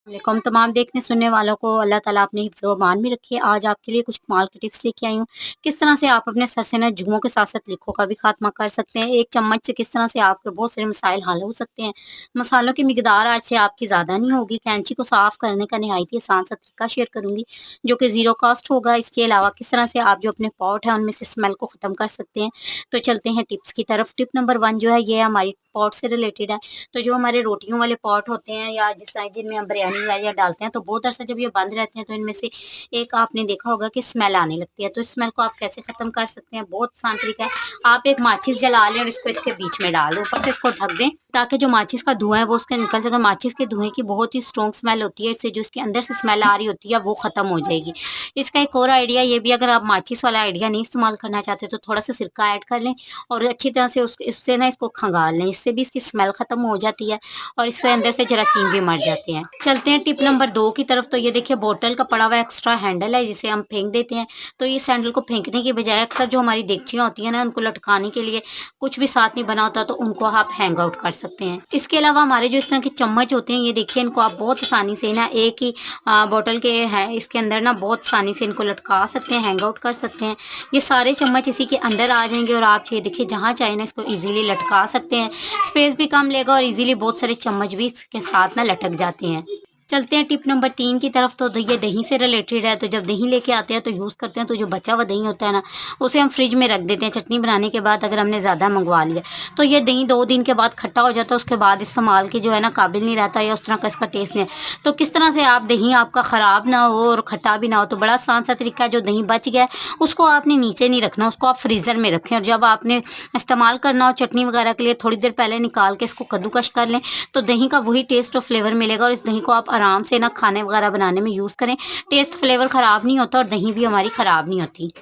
वालेकुम तमाम देखने सुनने वालों को अल्लाह ताला अपने हिफ्ज़ व अमान में रखे। आज आपके लिए कुछ कमाल की टिप्स लेके आई हूँ। किस तरह से आप अपने सर से ना जुओं के साथ-साथ लिक्कों का भी खात्मा कर सकते हैं। एक चम्मच से किस तरह से आपके बहुत सारे मसाइल हल हो सकते हैं। मसालों की मिकदार आज से आपकी ज़्यादा नहीं होगी। कैंची को साफ़ करने का निहायत ही आसान सा तरीका शेयर करूँगी, जो कि ज़ीरो कॉस्ट होगा। इसके अलावा किस तरह से आप जो अपने पॉट है उनमें से स्मेल को ख़त्म कर सकते हैं। तो चलते हैं टिप्स की तरफ। टिप नंबर 1 जो है ये हमारी पॉट से रिलेटेड है। तो जो हमारे रोटियों वाले पॉट होते हैं या जिस तरह जिनमें हम बिरयानी वगैरह डालते हैं, तो बहुत अरसा जब ये बंद रहते हैं तो इनमें से एक आपने देखा होगा कि स्मेल आने लगती है। तो इस स्मेल को आप कैसे ख़त्म कर सकते हैं, बहुत आसान तरीका है। आप एक माचिस जला लें और इसको इसके बीच में डाल दें, ऊपर से इसको ढक दें ताकि जो माचिस का धुआं है वो उसके निकल जाएगा। माचिस के धुएँ की बहुत ही स्ट्रॉन्ग स्मेल होती है, इससे जो इसके अंदर से स्मेल आ रही होती है वो ख़त्म हो जाएगी। इसका एक और आइडिया ये भी, अगर आप माचिस वाला आइडिया नहीं इस्तेमाल करना चाहते तो थोड़ा सा सिरका ऐड कर लें और अच्छी तरह से इससे ना इसको खंगाल लें, इससे भी इसकी स्मेल खत्म हो जाती है और इसके अंदर से जरासीम भी मर जाते हैं। चलते हैं टिप नंबर 2 की तरफ। तो ये देखिए बोतल का पड़ा हुआ एक्स्ट्रा हैंडल है जिसे हम फेंक देते हैं। तो इस हैंडल को फेंकने की बजाय अक्सर जो हमारी देगचियाँ होती हैं ना, उनको लटकाने के लिए कुछ भी साथ नहीं बना होता तो उनको आप हैंग आउट कर सकते हैं। इसके अलावा हमारे जो इस तरह के चम्मच होते हैं, ये देखिए इनको आप बहुत आसानी से ना एक ही बोतल के है इसके अंदर ना बहुत आसानी से इनको लटका सकते हैं, हैंग आउट कर सकते हैं। ये सारे चम्मच इसी के अंदर आ जाएंगे और आप ये देखिए जहाँ चाहे ना इसको इजीली लटका सकते हैं। स्पेस भी कम लेगा और इजीली बहुत सारे चम्मच भी इसके साथ ना लटक जाते हैं। चलते हैं टिप नंबर 3 की तरफ। तो ये दही से रिलेटेड है। तो जब दही लेके आते हैं तो यूज़ करते हैं, तो जो बचा हुआ दही होता है ना, उसे हम फ्रिज में रख देते हैं चटनी बनाने के बाद। अगर हमने ज़्यादा मंगवा लिया तो ये दही 2 दिन के बाद खट्टा हो जाता है, उसके बाद इस्तेमाल के जो है ना काबिल नहीं रहता या उस तरह का इसका टेस्ट नहीं है। तो किस तरह से आप दही आपका ख़राब ना हो और खट्टा भी ना हो, तो बड़ा आसान सा तरीका है। जो दही बच गया है उसको आपने नीचे नहीं रखना, उसको आप फ्रीज़र में रखें और जब आपने इस्तेमाल करना हो चटनी वगैरह के लिए थोड़ी देर पहले निकाल के इसको कद्दूकश कर लें, तो दही का वही टेस्ट और फ्लेवर मिलेगा और इस दही को आप आराम से ना खाने वगैरह बनाने में यूज़ करें। टेस्ट फ्लेवर ख़राब नहीं होता और दही भी हमारी ख़राब नहीं होती।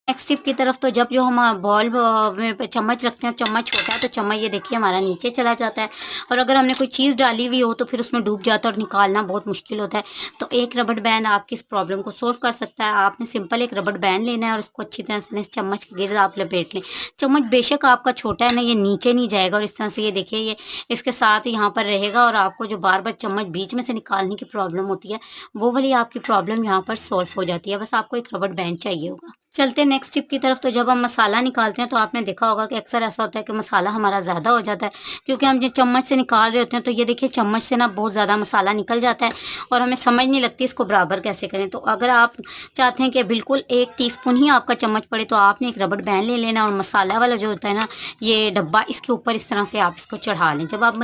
नेक्स्ट टिप की तरफ। तो जब जो हम बॉल में चम्मच रखते हैं, चम्मच छोटा है तो चम्मच ये देखिए हमारा नीचे चला जाता है और अगर हमने कोई चीज़ डाली हुई हो तो फिर उसमें डूब जाता है और निकालना बहुत मुश्किल होता है। तो एक रबड़ बैंड आपकी इस प्रॉब्लम को सॉल्व कर सकता है। आपने सिंपल एक रबड़ बैंड लेना है और उसको अच्छी तरह से इस चम्मच के गिर्द आप लपेट लें। चम्मच बेशक आपका छोटा है ना, ये नीचे नहीं जाएगा और इस तरह से ये देखिए ये इसके साथ यहाँ पर रहेगा और आपको जो बार बार चम्मच बीच में से निकालने की प्रॉब्लम होती है वो वाली आपकी प्रॉब्लम यहाँ पर सॉल्व हो जाती है। बस आपको एक रबड़ बैंड चाहिए होगा। चलते हैं नेक्स्ट टिप की तरफ। तो जब हम मसाला निकालते हैं तो आपने देखा होगा कि अक्सर ऐसा होता है कि मसाला हमारा ज़्यादा हो जाता है, क्योंकि हम जो चम्मच से निकाल रहे होते हैं। तो ये देखिए चम्मच से ना बहुत ज़्यादा मसाला निकल जाता है और हमें समझ नहीं लगती इसको बराबर कैसे करें। तो अगर आप चाहते हैं कि बिल्कुल 1 टीस्पून ही आपका चम्मच पड़े तो आपने एक रबड़ बैंड ले लेना और मसाला वाला जो होता है ना ये डब्बा, इसके ऊपर इस तरह से आप इसको चढ़ा लें। जब आप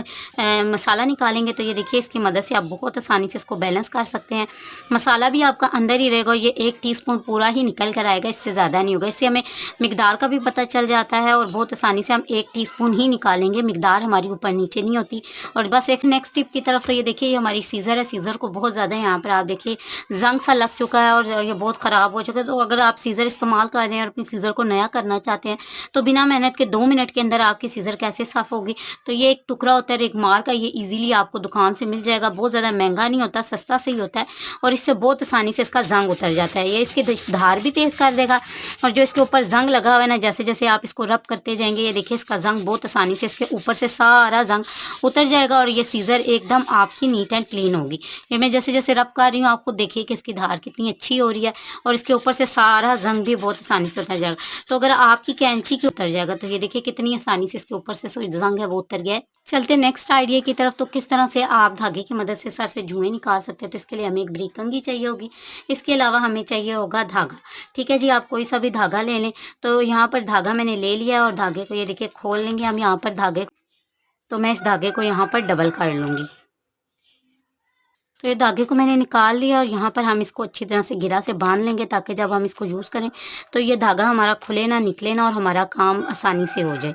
मसाला निकालेंगे तो ये देखिए इसकी मदद से आप बहुत आसानी से इसको बैलेंस कर सकते हैं। मसाला भी आपका अंदर ही रहेगा और ये 1 टीस्पून पूरा ही निकल कर आएगा, इससे ज़्यादा नहीं होगा। इससे हमें मिकदार का भी पता चल जाता है और बहुत आसानी से हम 1 टीस्पून ही निकालेंगे, मिकदार हमारी ऊपर नीचे नहीं होती। और बस एक नेक्स्ट टिप की तरफ। तो ये देखिए ये हमारी सीज़र है, सीज़र को बहुत ज़्यादा यहाँ पर आप देखिए ज़ंग सा लग चुका है और ये बहुत ख़राब हो चुका है। तो अगर आप सीज़र इस्तेमाल कर रहे हैं और अपनी सीज़र को नया करना चाहते हैं तो बिना मेहनत के 2 मिनट के अंदर आपकी सीज़र कैसे साफ़ होगी। तो ये एक टुकड़ा होता है रेगमार का, ये ईज़िली आपको दुकान से मिल जाएगा। बहुत ज़्यादा महंगा नहीं होता, सस्ता से ही होता है और इससे बहुत आसानी से इसका ज़ंग उतर जाता है। ये इसकी धार भी तेज़ कर देगा और जो इसके ऊपर ज़ंग लगा हुआ है ना, जैसे जैसे आप इसको रब करते जाएंगे ये देखिए इसका ज़ंग बहुत आसानी से इसके ऊपर से सारा ज़ंग उतर जाएगा और ये सीज़र एकदम आपकी नीट एंड क्लीन होगी। ये मैं जैसे जैसे रब कर रही हूँ आपको देखिए कि इसकी धार कितनी अच्छी हो रही है और इसके ऊपर से सारा ज़ंग भी बहुत आसानी से उतर जाएगा। तो अगर आपकी कैंची की उतर जाएगा तो ये देखिए कितनी आसानी से इसके ऊपर से ज़ंग है वो उतर गया है। चलते नेक्स्ट आइडिया की तरफ। तो किस तरह से आप धागे की मदद से सर से जुएँ निकाल सकते हैं। तो इसके लिए हमें एक बरीक कंघी चाहिए होगी। इसके अलावा हमें चाहिए होगा धागा। ठीक है जी, आप कोई सा भी धागा ले लें। तो यहाँ पर धागा मैंने ले लिया और धागे को ये देखिए खोल लेंगे हम यहाँ पर धागे। तो मैं इस धागे को यहाँ पर डबल कर लूँगी। तो ये धागे को मैंने निकाल लिया और यहाँ पर हम इसको अच्छी तरह से गिरा से बांध लेंगे ताकि जब हम इसको यूज़ करें तो ये धागा हमारा खुले ना, निकले ना और हमारा काम आसानी से हो जाए।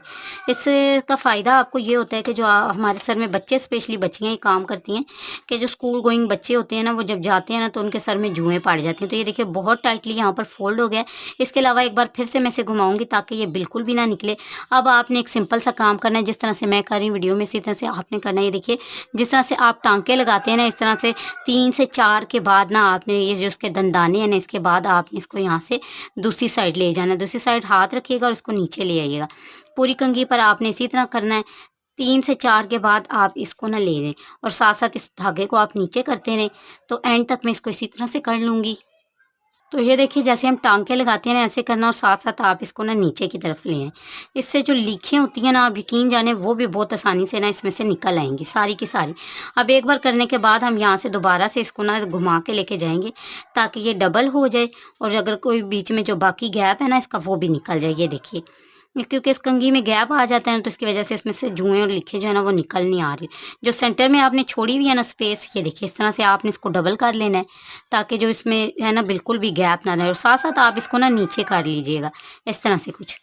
इससे का फ़ायदा आपको ये होता है कि जो हमारे सर में बच्चे, स्पेशली बच्चियाँ ये काम करती हैं कि जो स्कूल गोइंग बच्चे होते हैं ना, वो जब जाते हैं ना तो उनके सर में जुएँ पड़ जाती हैं। तो ये देखिए बहुत टाइटली यहाँ पर फोल्ड हो गया है। इसके अलावा एक बार फिर से मैं इसे घुमाऊँगी ताकि ये बिल्कुल भी ना निकले। अब आपने एक सिंपल सा काम करना है, जिस तरह से मैं कर रही हूँ वीडियो में इसी तरह से आपने करना है। ये देखिए जिस तरह से आप टाँके लगाते हैं ना, इस तरह से 3 से 4 के बाद ना आपने ये जो इसके दंदाने हैं ना, इसके बाद आपने इसको यहाँ से दूसरी साइड ले जाना है। दूसरी साइड हाथ रखिएगा और इसको नीचे ले आइएगा। पूरी कंघी पर आपने इसी तरह करना है। 3 से 4 के बाद आप इसको ना ले लें और साथ-साथ इस धागे को आप नीचे करते रहें, तो एंड तक मैं इसको इसी तरह से कर लूँगी। तो ये देखिए जैसे हम टाँके लगाते हैं ना ऐसे करना और साथ-साथ आप इसको ना नीचे की तरफ ले आएँ। इससे जो लीखें होती हैं ना आप यकीन जाने वो भी बहुत आसानी से ना इसमें से निकल आएँगी सारी की सारी। अब एक बार करने के बाद हम यहाँ से दोबारा से इसको ना घुमा के लेके जाएँगे ताकि ये डबल हो जाए और अगर कोई बीच में जो बाकी गैप है ना इसका वो भी निकल जाए। ये देखिए क्योंकि इस कंघी में गैप आ जाता है ना तो इसकी वजह से इसमें से जुएँ और लिखें जो है ना वो निकल नहीं आ रही। जो सेंटर में आपने छोड़ी हुई है ना स्पेस ये देखिए इस तरह से आपने इसको डबल कर लेना है ताकि जो इसमें है ना बिल्कुल भी गैप ना रहे और साथ-साथ आप इसको ना नीचे कर लीजिएगा इस तरह से कुछ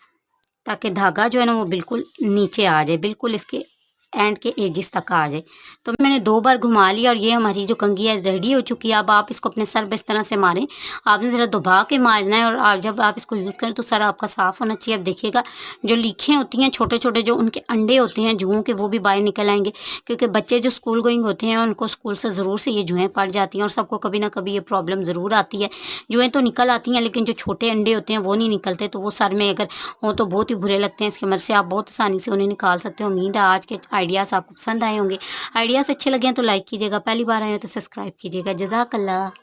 ताकि धागा जो है ना वो बिल्कुल नीचे आ जाए, बिल्कुल इसके एंड के एजिस तक आ जाए। तो मैंने 2 बार घुमा लिया और ये हमारी जो कंघी है रेडी हो चुकी है। अब आप इसको अपने सर पे इस तरह से मारें, आपने ज़रा दबा के मारना है और आप जब आप इसको यूज़ करें तो सर आपका साफ़ होना चाहिए। अब देखिएगा जो लीखें होती हैं छोटे-छोटे जो उनके अंडे होते हैं जुओं के वो भी बाहर निकल आएँगे क्योंकि बच्चे जो स्कूल गोइंग होते हैं उनको स्कूल से ज़रूर से ये जुएँ पड़ जाती हैं और सबको कभी ना कभी ये प्रॉब्लम ज़रूर आती है। जुएँ तो निकल आती हैं लेकिन जो छोटे अंडे होते हैं वो नहीं निकलते तो वो सर में अगर हों तो बहुत ही बुरे लगते हैं। इसकी मदद से आप बहुत आसानी से उन्हें निकाल सकते हो। उम्मीद है आज के आइडियाज़ आपको पसंद आए होंगे। आइडियाज़ अच्छे लगे हैं तो लाइक कीजिएगा, पहली बार आए हो तो सब्सक्राइब कीजिएगा। जज़ाकल्लाह।